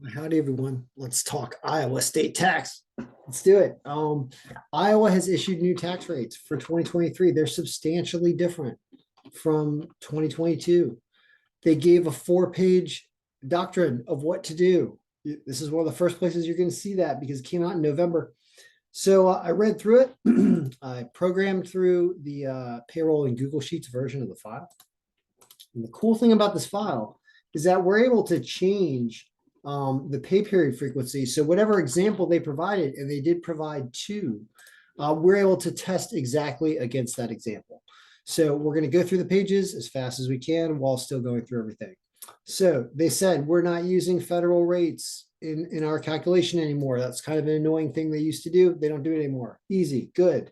Howdy, everyone. Let's talk Iowa state tax. Let's do it. Iowa has issued new tax rates for 2023. They're substantially different from 2022. They gave a four-page doctrine of what to do. This is one of the first places you're going to see that because it came out in November. So I read through it. I programmed through the payroll and Google Sheets version of the file. And the cool thing about this file is that we're able to change the pay period frequency. So whatever example they provided, and they did provide two, we're able to test exactly against that example. So we're going to go through the pages as fast as we can while still going through everything. So they said we're not using federal rates in our calculation anymore. That's kind of an annoying thing they used to do. They don't do it anymore. Easy, good.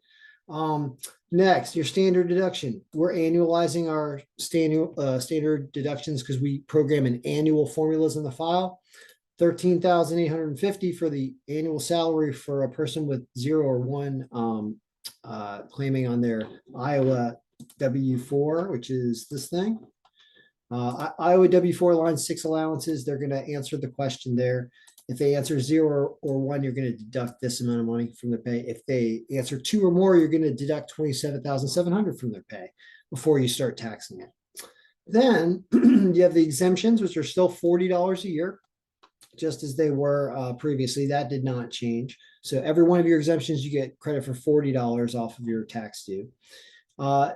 Next, your standard deduction. We're annualizing our standard deductions because we program an annual formulas in the file. 13,850 for the annual salary for a person with 0 or 1 claiming on their Iowa W-4, which is this thing. Iowa W-4 line 6 allowances. They're going to answer the question there. If they answer 0 or 1, you're going to deduct this amount of money from their pay. If they answer 2 or more, you're going to deduct 27,700 from their pay before you start taxing it. Then you have the exemptions, which are still $40 a year, just as they were previously. That did not change. So every one of your exemptions, you get credit for $40 off of your tax due.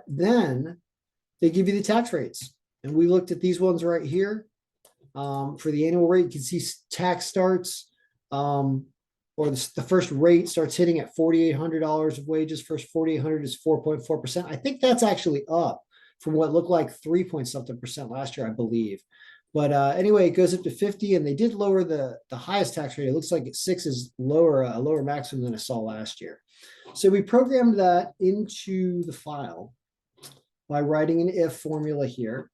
Then they give you the tax rates. And we looked at these ones right here. For the annual rate, you can see tax starts, or the first rate starts hitting at $4,800 of wages. First 4,800 is 4.4%. I think that's actually up from what looked like 3 point something percent last year, I believe. But anyway, it goes up to 50, and they did lower the highest tax rate. It looks like 6 is lower, a lower maximum than I saw last year. So we programmed that into the file by writing an if formula here,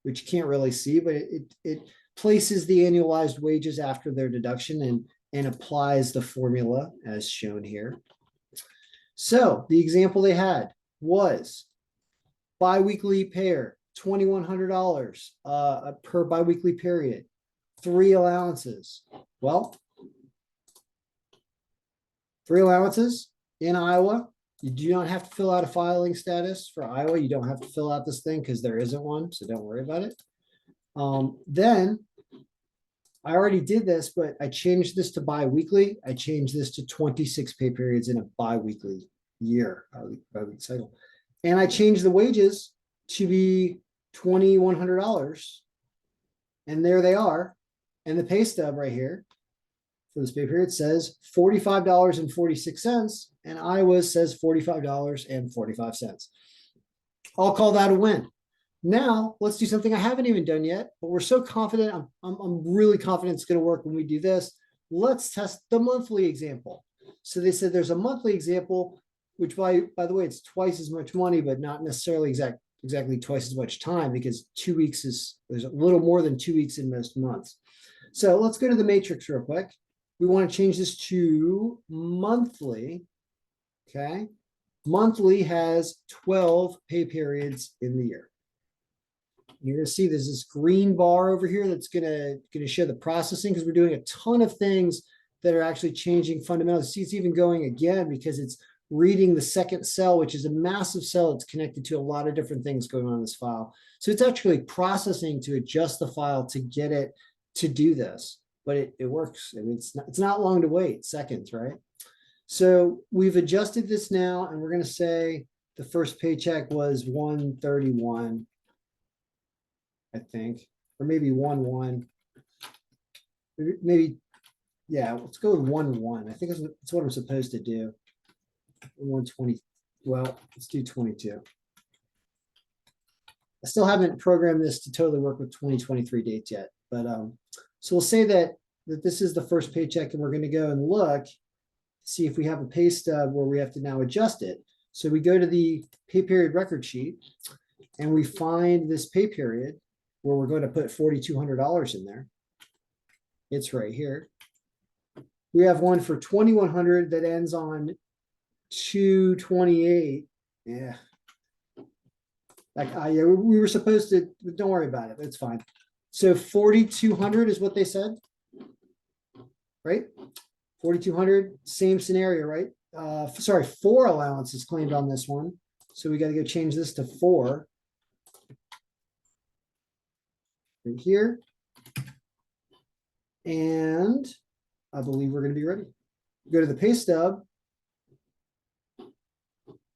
which you can't really see, but it places the annualized wages after their deduction and applies the formula as shown here. So the example they had was biweekly payer, $2,100 per biweekly period, 3 allowances. Well, 3 allowances in Iowa. You do not have to fill out a filing status for Iowa. You don't have to fill out this thing because there isn't one, so don't worry about it. Then I already did this, but I changed this to bi-weekly. I changed this to 26 pay periods in a bi-weekly year, bi-weekly cycle. And I changed the wages to be $2,100. And there they are. And the pay stub right here for this pay period says $45.46, and Iowa says $45.45. I'll call that a win. Now let's do something I haven't even done yet, but we're so confident. I'm really confident it's going to work when we do this. Let's test the monthly example. So they said there's a monthly example, which by the way, it's twice as much money, but not necessarily exactly twice as much time, because 2 weeks there's a little more than 2 weeks in most months. So let's go to the matrix real quick. We want to change this to monthly. Okay. Monthly has 12 pay periods in the year. You're going to see there's this green bar over here that's going to show the processing, because we're doing a ton of things that are actually changing fundamentals. See, it's even going again because it's reading the second cell, which is a massive cell. It's connected to a lot of different things going on in this file. So it's actually processing to adjust the file to get it to do this, but it works. I mean, it's not long to wait, seconds, right? So we've adjusted this now, and we're going to say the first paycheck was 131. I think, or maybe 1-1. Maybe, yeah, let's go with 1-1. I think it's what I'm supposed to do. 120. Well, let's do 22. I still haven't programmed this to totally work with 2023 dates yet, but so we'll say that this is the first paycheck, and we're going to go and look, see if we have a pay stub where we have to now adjust it. So we go to the pay period record sheet, and we find this pay period where we're going to put $4,200 in there. It's right here. We have one for 2,100 that ends on 2/28. Yeah. Yeah, we were supposed to, don't worry about it. It's fine. So 4,200 is what they said. right? 4,200, same scenario, right? Sorry, 4 allowances claimed on this one. So we got to go change this to 4 right here. And I believe we're going to be ready. Go to the pay stub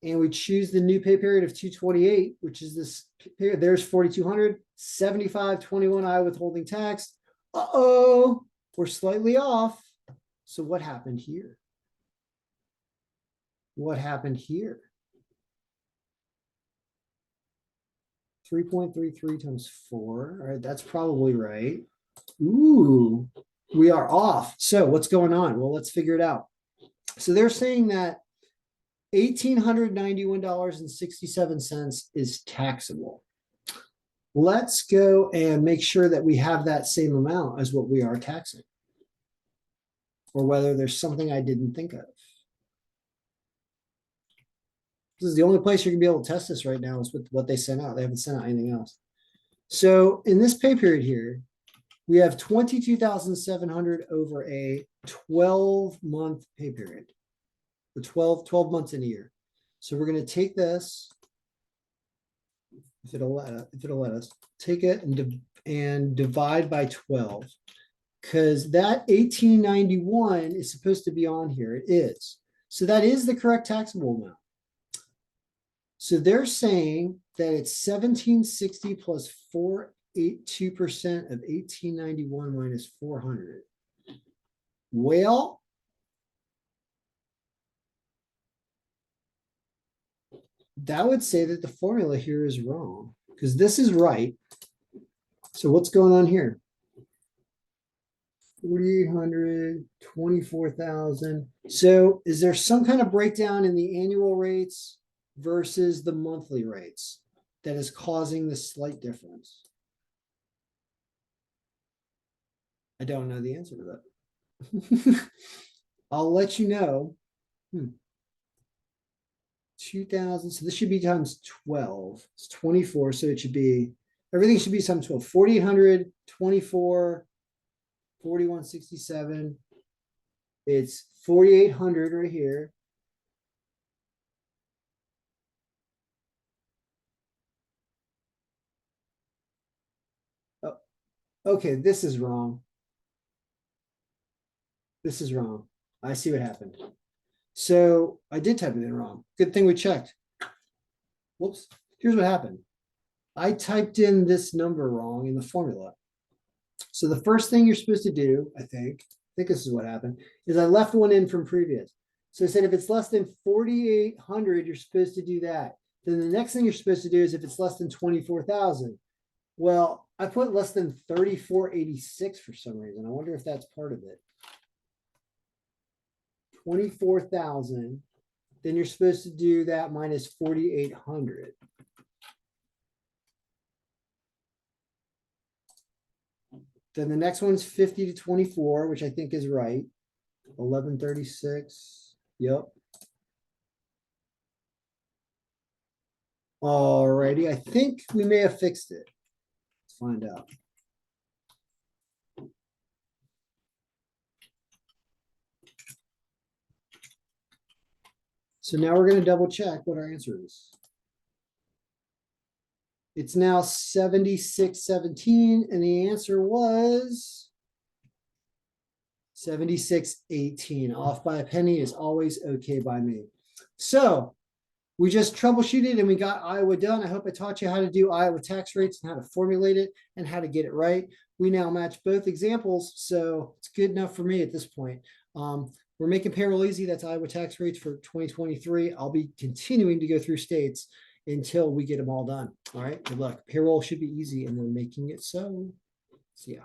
and we choose the new pay period of 228, which is this period. There's 4,200, 75.21 I withholding tax. Uh-oh, we're slightly off. So what happened here? What happened here? 3.33 times 4. All right, that's probably right. Ooh, we are off. So what's going on? Well, let's figure it out. So they're saying that $1,891.67 is taxable. Let's go and make sure that we have that same amount as what we are taxing, or whether there's something I didn't think of. This is the only place you're gonna be able to test this right now is with what they sent out. They haven't sent out anything else. So in this pay period here, we have 22,700 over a 12-month pay period. The 12 months in a year. So we're going to take this, if it'll let us, take it and divide by 12, because that 1891 is supposed to be on here. It is. So that is the correct taxable amount. So they're saying that it's 1760 plus 4.82% of 1891 minus 400. Well, that would say that the formula here is wrong because this is right. So what's going on here? 4,800, 24,000. So is there some kind of breakdown in the annual rates versus the monthly rates that is causing this slight difference? I don't know the answer to that. I'll let you know. 2,000. So this should be times 12. It's 24. So it should be, everything should be times 12. 4,800, 24, 4,167. It's 4,800 right here. Oh, okay, this is wrong. This is wrong. I see what happened. So I did type it in wrong. Good thing we checked. Whoops. Here's what happened. I typed in this number wrong in the formula. So the first thing you're supposed to do, I think this is what happened, is I left one in from previous. So I said if it's less than 4,800, you're supposed to do that. Then the next thing you're supposed to do is if it's less than 24,000. Well, I put less than 3486 for some reason. I wonder if that's part of it. 24,000. Then you're supposed to do that minus 4,800. Then the next one's 50 to 24, which I think is right. 1136. Yep. Alrighty. I think we may have fixed it. Let's find out. So now we're going to double check what our answer is. It's now 7617, and the answer was 7618. Off by a penny is always okay by me. So we just troubleshooted and we got Iowa done. I hope I taught you how to do Iowa tax rates and how to formulate it and how to get it right. We now match both examples, so it's good enough for me at this point. We're making payroll easy. That's Iowa tax rates for 2023. I'll be continuing to go through states until we get them all done. All right, good luck. Payroll should be easy and we're making it so. See ya.